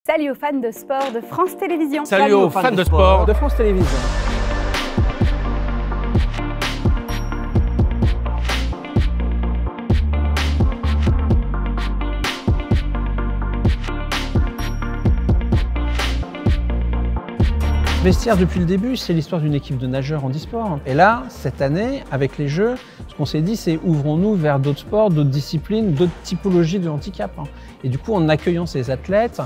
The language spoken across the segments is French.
Salut aux fans de sport de France Télévisions. Salut aux fans de sport de France Télévisions. Vestiaire depuis le début, c'est l'histoire d'une équipe de nageurs handisport. Et là, cette année, avec les Jeux, ce qu'on s'est dit, c'est ouvrons-nous vers d'autres sports, d'autres disciplines, d'autres typologies de handicap. Et du coup, en accueillant ces athlètes,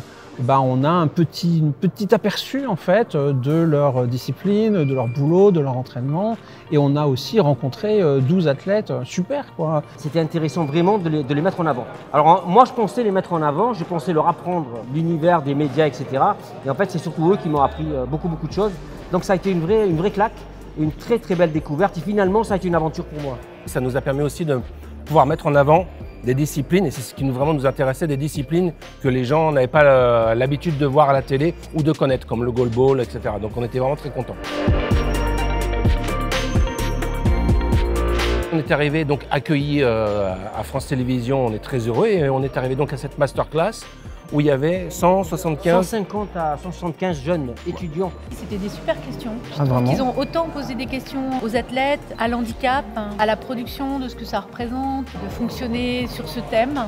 on a un petit aperçu en fait de leur discipline, de leur boulot, de leur entraînement. Et on a aussi rencontré 12 athlètes super, quoi. C'était intéressant vraiment de les mettre en avant. Alors moi je pensais les mettre en avant, je pensais leur apprendre l'univers des médias, etc. Et en fait c'est surtout eux qui m'ont appris beaucoup de choses. Donc ça a été une vraie claque, une très belle découverte. Et finalement ça a été une aventure pour moi. Ça nous a permis aussi de pouvoir mettre en avant des disciplines, et c'est ce qui vraiment nous intéressait, des disciplines que les gens n'avaient pas l'habitude de voir à la télé ou de connaître, comme le goalball, etc. Donc on était vraiment très contents. On est arrivé donc accueillis à France Télévisions, on est très heureux, et on est arrivé donc à cette masterclass où il y avait 150 à 175 jeunes étudiants. C'était des super questions. Ils ont autant posé des questions aux athlètes, à l'handicap, à la production, de ce que ça représente, de fonctionner sur ce thème.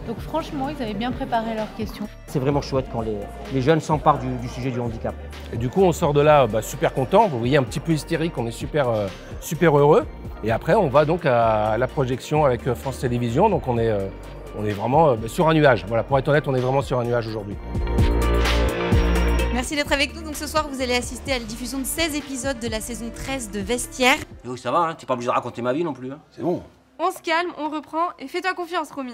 Donc franchement, ils avaient bien préparé leurs questions. C'est vraiment chouette quand les jeunes s'emparent du sujet du handicap. Et du coup, on sort de là super content. Vous voyez, un petit peu hystérique, on est super heureux. Et après, on va donc à la projection avec France Télévisions. Donc on est vraiment sur un nuage. Voilà, pour être honnête, on est vraiment sur un nuage aujourd'hui. Merci d'être avec nous. Donc ce soir, vous allez assister à la diffusion de 16 épisodes de la saison 13 de Vestiaire. Oui, ça va, hein, t'es pas obligé de raconter ma vie non plus. Hein. C'est bon. On se calme, on reprend et fais-toi confiance, Romy.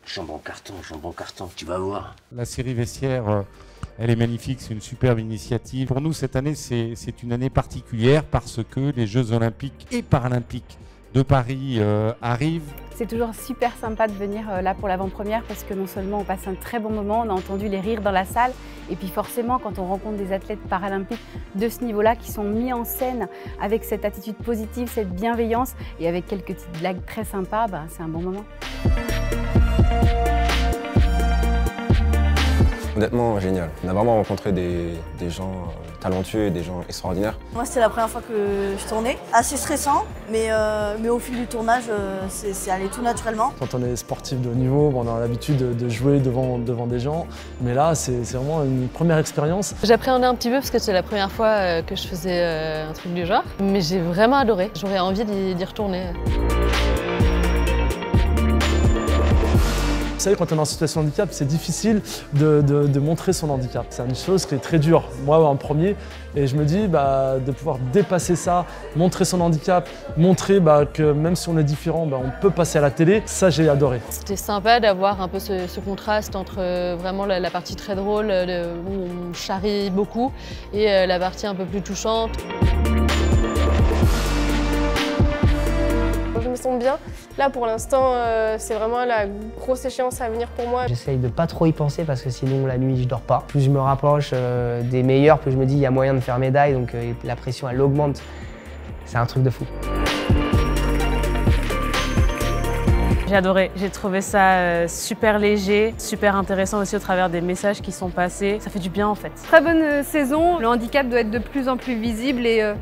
Jambon carton, tu vas voir. La série Vestiaire, elle est magnifique, c'est une superbe initiative. Pour nous, cette année, c'est une année particulière parce que les Jeux Olympiques et Paralympiques de Paris arrivent. C'est toujours super sympa de venir là pour l'avant-première parce que non seulement on passe un très bon moment, on a entendu les rires dans la salle, et puis forcément quand on rencontre des athlètes paralympiques de ce niveau-là qui sont mis en scène avec cette attitude positive, cette bienveillance et avec quelques petites blagues très sympas, c'est un bon moment. Honnêtement, génial. On a vraiment rencontré des gens talentueux, des gens extraordinaires. Moi, c'était la première fois que je tournais. Assez stressant, mais au fil du tournage, c'est allé tout naturellement. Quand on est sportif de haut niveau, on a l'habitude de jouer devant des gens. Mais là, c'est vraiment une première expérience. J'appréhendais un petit peu parce que c'était la première fois que je faisais un truc du genre. Mais j'ai vraiment adoré. J'aurais envie d'y retourner. Vous savez, quand on est en situation de handicap, c'est difficile de montrer son handicap. C'est une chose qui est très dure, moi en premier. Et je me dis de pouvoir dépasser ça, montrer son handicap, montrer que même si on est différent, on peut passer à la télé. Ça, j'ai adoré. C'était sympa d'avoir un peu ce contraste entre vraiment la partie très drôle, où on charrie beaucoup, et la partie un peu plus touchante. Je me sens bien. Là, pour l'instant, c'est vraiment la grosse échéance à venir pour moi. J'essaye de pas trop y penser parce que sinon, la nuit, je dors pas. Plus je me rapproche des meilleurs, plus je me dis il y a moyen de faire médaille, donc la pression, elle augmente. C'est un truc de fou. J'ai adoré, j'ai trouvé ça super léger, super intéressant aussi au travers des messages qui sont passés. Ça fait du bien en fait. Très bonne saison, le handicap doit être de plus en plus visible et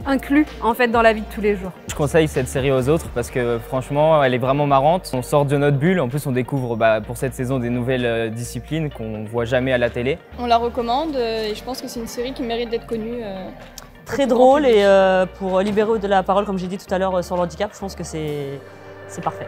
inclus en fait dans la vie de tous les jours. Je conseille cette série aux autres parce que franchement elle est vraiment marrante. On sort de notre bulle, en plus on découvre pour cette saison des nouvelles disciplines qu'on voit jamais à la télé. On la recommande et je pense que c'est une série qui mérite d'être connue. Très drôle et pour libérer de la parole, comme j'ai dit tout à l'heure sur le handicap, je pense que c'est parfait.